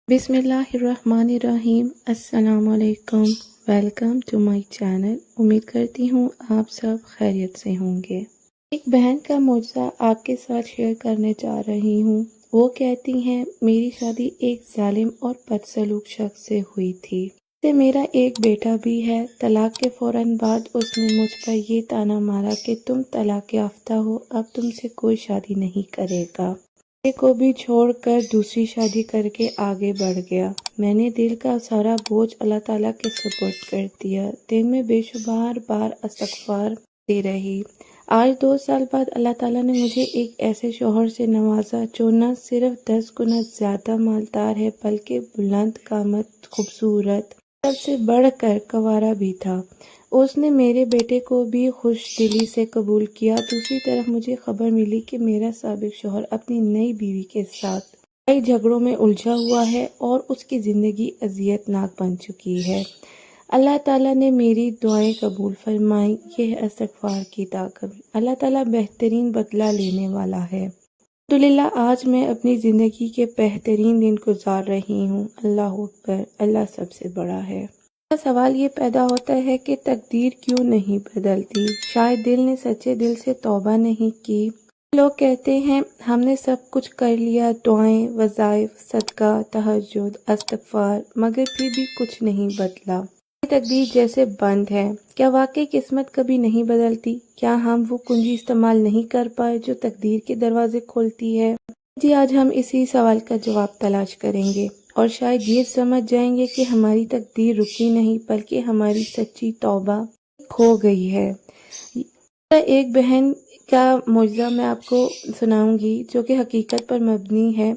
بسم اللہ الرحمن الرحیم۔ السلام علیکم، ویلکم ٹو مائی چینل۔ امید کرتی ہوں آپ سب خیریت سے ہوں گے۔ ایک بہن کا معجزہ آپ کے ساتھ شیئر کرنے جا رہی ہوں۔ وہ کہتی ہیں میری شادی ایک ظالم اور بدسلوک شخص سے ہوئی تھی۔ سے میرا ایک بیٹا بھی ہے۔ طلاق کے فوراً بعد اس نے مجھ پر یہ طعنہ مارا کہ تم طلاق یافتہ ہو، اب تم سے کوئی شادی نہیں کرے گا۔ کو بھی چھوڑ کر دوسری شادی کر کے آگے بڑھ گیا۔ میں نے دل کا سارا بوجھ اللہ تعالیٰ کے سپرد کر دیا۔ دل میں بے شمار بار استغفار دے رہی۔ آج 2 سال بعد اللہ تعالیٰ نے مجھے ایک ایسے شوہر سے نوازا جو نہ صرف 10 گنا زیادہ مالدار ہے بلکہ بلند قامت، خوبصورت، سب سے بڑھ کر کنوارا بھی تھا۔ اس نے میرے بیٹے کو بھی خوش دلی سے قبول کیا۔ دوسری طرف مجھے خبر ملی کہ میرا سابق شوہر اپنی نئی بیوی کے ساتھ کئی جھگڑوں میں الجھا ہوا ہے اور اس کی زندگی اذیت ناک بن چکی ہے۔ اللہ تعالیٰ نے میری دعائیں قبول فرمائیں۔ یہ ہے استغفار کی طاقت۔ اللہ تعالیٰ بہترین بدلہ لینے والا ہے۔ الحمدللہ آج میں اپنی زندگی کے بہترین دن گزار رہی ہوں۔ اللہ اکبر، اللہ سب سے بڑا ہے۔ سوال یہ پیدا ہوتا ہے کہ تقدیر کیوں نہیں بدلتی؟ شاید دل نے سچے دل سے توبہ نہیں کی۔ لوگ کہتے ہیں ہم نے سب کچھ کر لیا، دعائیں، وظائف، صدقہ، تہجد، استغفار، مگر پھر بھی کچھ نہیں بدلا۔ یہ تقدیر جیسے بند ہے۔ کیا واقعی قسمت کبھی نہیں بدلتی؟ کیا ہم وہ کنجی استعمال نہیں کر پائے جو تقدیر کے دروازے کھولتی ہے؟ جی آج ہم اسی سوال کا جواب تلاش کریں گے اور شاید یہ سمجھ جائیں گے کہ ہماری تقدیر رکی نہیں بلکہ ہماری سچی توبہ کھو گئی ہے۔ ایک بہن کا معجزہ میں آپ کو سناؤں گی جو کہ حقیقت پر مبنی ہے۔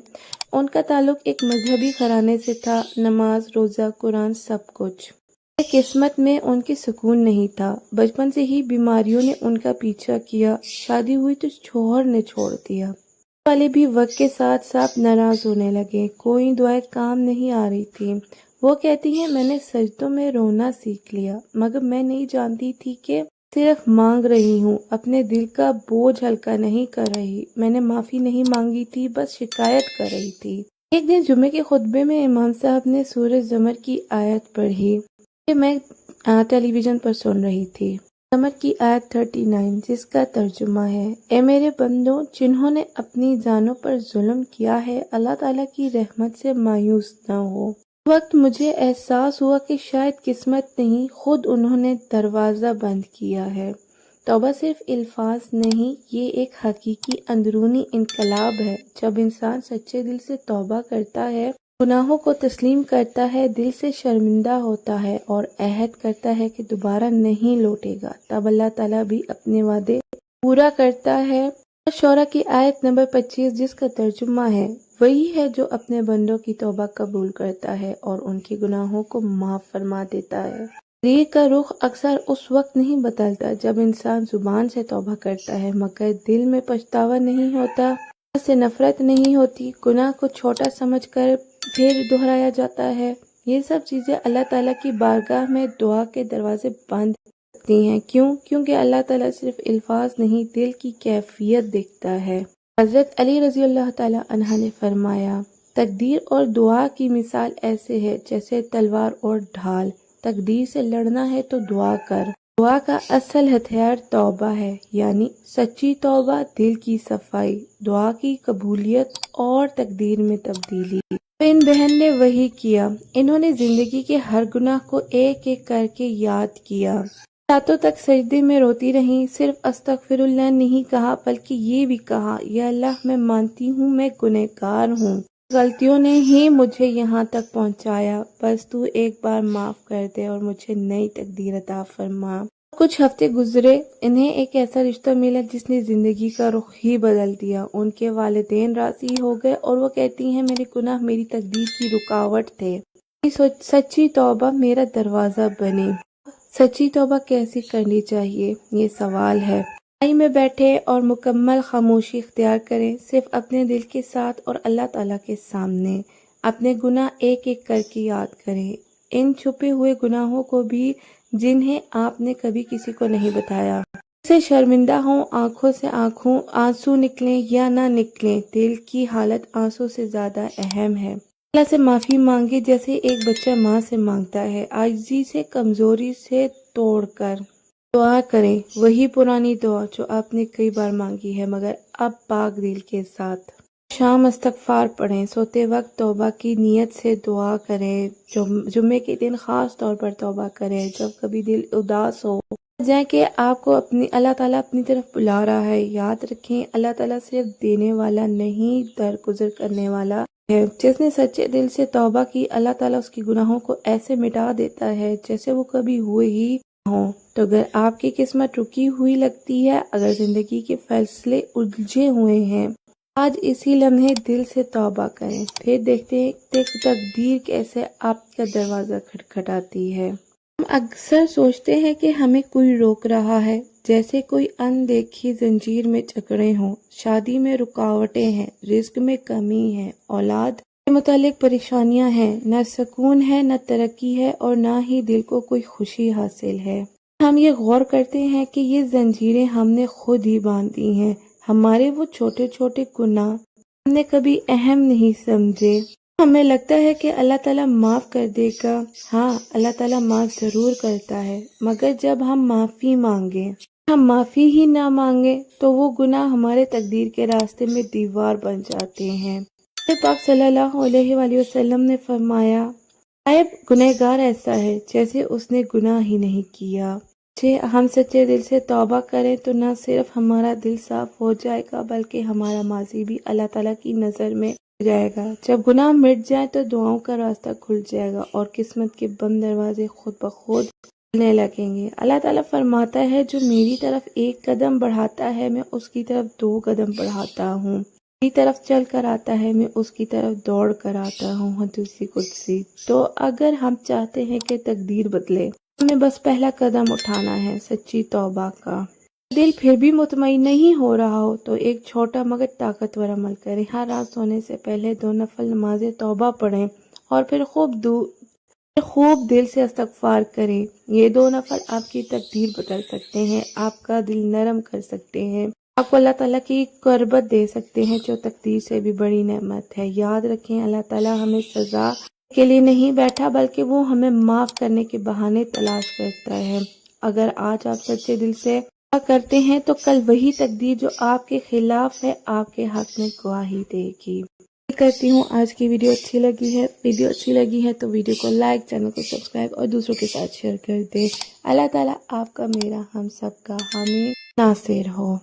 ان کا تعلق ایک مذہبی گھرانے سے تھا، نماز، روزہ، قرآن، سب کچھ۔ قسمت میں ان کی سکون نہیں تھا۔ بچپن سے ہی بیماریوں نے ان کا پیچھا کیا۔ شادی ہوئی تو شوہر نے چھوڑ دیا۔ والے بھی وقت کے ساتھ ساتھ ناراض ہونے لگے۔ کوئی دعائیں کام نہیں آ رہی تھی۔ وہ کہتی ہیں میں نے سجدوں میں رونا سیکھ لیا مگر میں نہیں جانتی تھی کہ صرف مانگ رہی ہوں، اپنے دل کا بوجھ ہلکا نہیں کر رہی۔ میں نے معافی نہیں مانگی تھی، بس شکایت کر رہی تھی۔ ایک دن جمعے کے خطبے میں امام صاحب نے سورہ زمر کی آیت پڑھی کہ میں ٹیلی ویژن پر سن رہی تھی۔ زمر کی آیت 39 جس کا ترجمہ ہے، اے میرے بندوں جنہوں نے اپنی جانوں پر ظلم کیا ہے، اللہ تعالیٰ کی رحمت سے مایوس نہ ہو۔ اس وقت مجھے احساس ہوا کہ شاید قسمت نہیں، خود انہوں نے دروازہ بند کیا ہے۔ توبہ صرف الفاظ نہیں، یہ ایک حقیقی اندرونی انقلاب ہے۔ جب انسان سچے دل سے توبہ کرتا ہے، گناہوں کو تسلیم کرتا ہے، دل سے شرمندہ ہوتا ہے اور عہد کرتا ہے کہ دوبارہ نہیں لوٹے گا، تب اللہ تعالیٰ بھی اپنے وعدے پورا کرتا ہے۔ شورہ کی آیت نمبر 25 جس کا ترجمہ ہے، وہی ہے جو اپنے بندوں کی توبہ قبول کرتا ہے اور ان کے گناہوں کو معاف فرما دیتا ہے۔ تقدیر کا رخ اکثر اس وقت نہیں بدلتا جب انسان زبان سے توبہ کرتا ہے مگر دل میں پچھتاوا نہیں ہوتا، سے نفرت نہیں ہوتی، گناہ کو چھوٹا سمجھ کر پھر دہرایا جاتا ہے۔ یہ سب چیزیں اللہ تعالیٰ کی بارگاہ میں دعا کے دروازے بند کرتی ہیں۔ کیونکہ اللہ تعالیٰ صرف الفاظ نہیں، دل کی کیفیت دیکھتا ہے۔ حضرت علی رضی اللہ تعالیٰ عنہ نے فرمایا، تقدیر اور دعا کی مثال ایسے ہے جیسے تلوار اور ڈھال۔ تقدیر سے لڑنا ہے تو دعا کر۔ دعا کا اصل ہتھیار توبہ ہے، یعنی سچی توبہ، دل کی صفائی، دعا کی قبولیت اور تقدیر میں تبدیلی۔ ان بہن نے وہی کیا۔ انہوں نے زندگی کے ہر گناہ کو ایک ایک کر کے یاد کیا۔ راتوں تک سجدے میں روتی رہیں، صرف استغفر اللہ نہیں کہا بلکہ یہ بھی کہا، یا اللہ میں مانتی ہوں میں گنہگار ہوں، غلطیوں نے ہی مجھے یہاں تک پہنچایا، بس تو ایک بار معاف کر دے اور مجھے نئی تقدیر عطا فرما۔ کچھ ہفتے گزرے، انہیں ایک ایسا رشتہ ملا جس نے زندگی کا رخ ہی بدل دیا۔ ان کے والدین راضی ہو گئے اور وہ کہتی ہیں میرے گناہ میری تقدیر کی رکاوٹ تھے، سچی توبہ میرا دروازہ بنی۔ سچی توبہ کیسے کرنی چاہیے؟ یہ سوال ہے۔ آئی میں بیٹھے اور مکمل خاموشی اختیار کریں، صرف اپنے دل کے ساتھ اور اللہ تعالیٰ کے سامنے اپنے گناہ ایک ایک کر کے یاد کریں، ان چھپے ہوئے گناہوں کو بھی جنہیں آپ نے کبھی کسی کو نہیں بتایا۔ سے شرمندہ ہوں، آنکھوں سے آنسو نکلیں یا نہ نکلیں، دل کی حالت آنسو سے زیادہ اہم ہے۔ اللہ سے معافی مانگے جیسے ایک بچہ ماں سے مانگتا ہے، عاجزی سے، کمزوری سے توڑ کر دعا کریں، وہی پرانی دعا جو آپ نے کئی بار مانگی ہے مگر اب پاک دل کے ساتھ۔ شام استغفار پڑھیں، سوتے وقت توبہ کی نیت سے دعا کریں، جمعے کے دن خاص طور پر توبہ کریں، جب کبھی دل اداس ہو جائیں کہ آپ کو اللہ تعالیٰ اپنی طرف بلا رہا ہے، یاد رکھیں اللہ تعالیٰ صرف دینے والا نہیں درگزر کرنے والا ہے۔ جس نے سچے دل سے توبہ کی اللہ تعالیٰ اس کی گناہوں کو ایسے مٹا دیتا ہے جیسے وہ کبھی ہوئے ہی نہ ہوں۔ تو اگر آپ کی قسمت رکی ہوئی لگتی ہے، اگر زندگی کے فیصلے الجھے ہوئے ہیں، آج اسی لمحے دل سے توبہ کریں، پھر دیکھتے ہیں تقدیر کیسے آپ کا دروازہ کھٹکھٹاتی ہے۔ ہم اکثر سوچتے ہیں کہ ہمیں کوئی روک رہا ہے، جیسے کوئی اندیکھی زنجیر میں جکڑے ہوں، شادی میں رکاوٹیں ہیں، رزق میں کمی ہے، اولاد کے متعلق پریشانیاں ہیں، نہ سکون ہے، نہ ترقی ہے اور نہ ہی دل کو کوئی خوشی حاصل ہے۔ ہم یہ غور کرتے ہیں کہ یہ زنجیریں ہم نے خود ہی باندھی ہیں، ہمارے وہ چھوٹے چھوٹے گناہ ہم نے کبھی اہم نہیں سمجھے۔ ہمیں لگتا ہے کہ اللہ تعالیٰ معاف کر دے گا، ہاں اللہ تعالیٰ معاف ضرور کرتا ہے، مگر جب ہم معافی مانگیں، ہم معافی ہی نہ مانگیں تو وہ گناہ ہمارے تقدیر کے راستے میں دیوار بن جاتے ہیں۔ پاک صلی اللہ علیہ وآلہ وسلم نے فرمایا، گنہگار ایسا ہے جیسے اس نے گناہ ہی نہیں کیا۔ ہم سچے دل سے توبہ کریں تو نہ صرف ہمارا دل صاف ہو جائے گا بلکہ ہمارا ماضی بھی اللہ تعالیٰ کی نظر میں جائے گا۔ جب گناہ مٹ جائے تو دعاؤں کا راستہ کھل جائے گا اور قسمت کے بند دروازے خود بخود کھلنے لگیں گے۔ اللہ تعالیٰ فرماتا ہے جو میری طرف ایک قدم بڑھاتا ہے میں اس کی طرف 2 قدم بڑھاتا ہوں، میری طرف چل کر آتا ہے میں اس کی طرف دوڑ کر آتا ہوں۔ حدیث قدسی۔ تو اگر ہم چاہتے ہیں کہ تقدیر بدلے، ہمیں بس پہلا قدم اٹھانا ہے، سچی توبہ کا۔ دل پھر بھی مطمئن نہیں ہو رہا ہو تو ایک چھوٹا مگر طاقتور عمل کریں، ہر رات سونے سے پہلے 2 نفل نماز توبہ پڑھیں اور پھر خوب دل سے استغفار کریں۔ یہ 2 نفل آپ کی تقدیر بدل سکتے ہیں، آپ کا دل نرم کر سکتے ہیں، آپ کو اللہ تعالیٰ کی قربت دے سکتے ہیں جو تقدیر سے بھی بڑی نعمت ہے۔ یاد رکھیں اللہ تعالیٰ ہمیں سزا کے لیے نہیں بیٹھا بلکہ وہ ہمیں معاف کرنے کے بہانے تلاش کرتا ہے۔ اگر آج آپ سچے دل سے دعا کرتے ہیں تو کل وہی تقدیر جو آپ کے خلاف ہے آپ کے حق میں گواہی دے گی۔ کرتی ہوں آج کی ویڈیو اچھی لگی ہے تو ویڈیو کو لائک، چینل کو سبسکرائب اور دوسروں کے ساتھ شیئر کر دیں۔ اللہ تعالیٰ آپ کا، میرا، ہم سب کا حامی ناصر ہو۔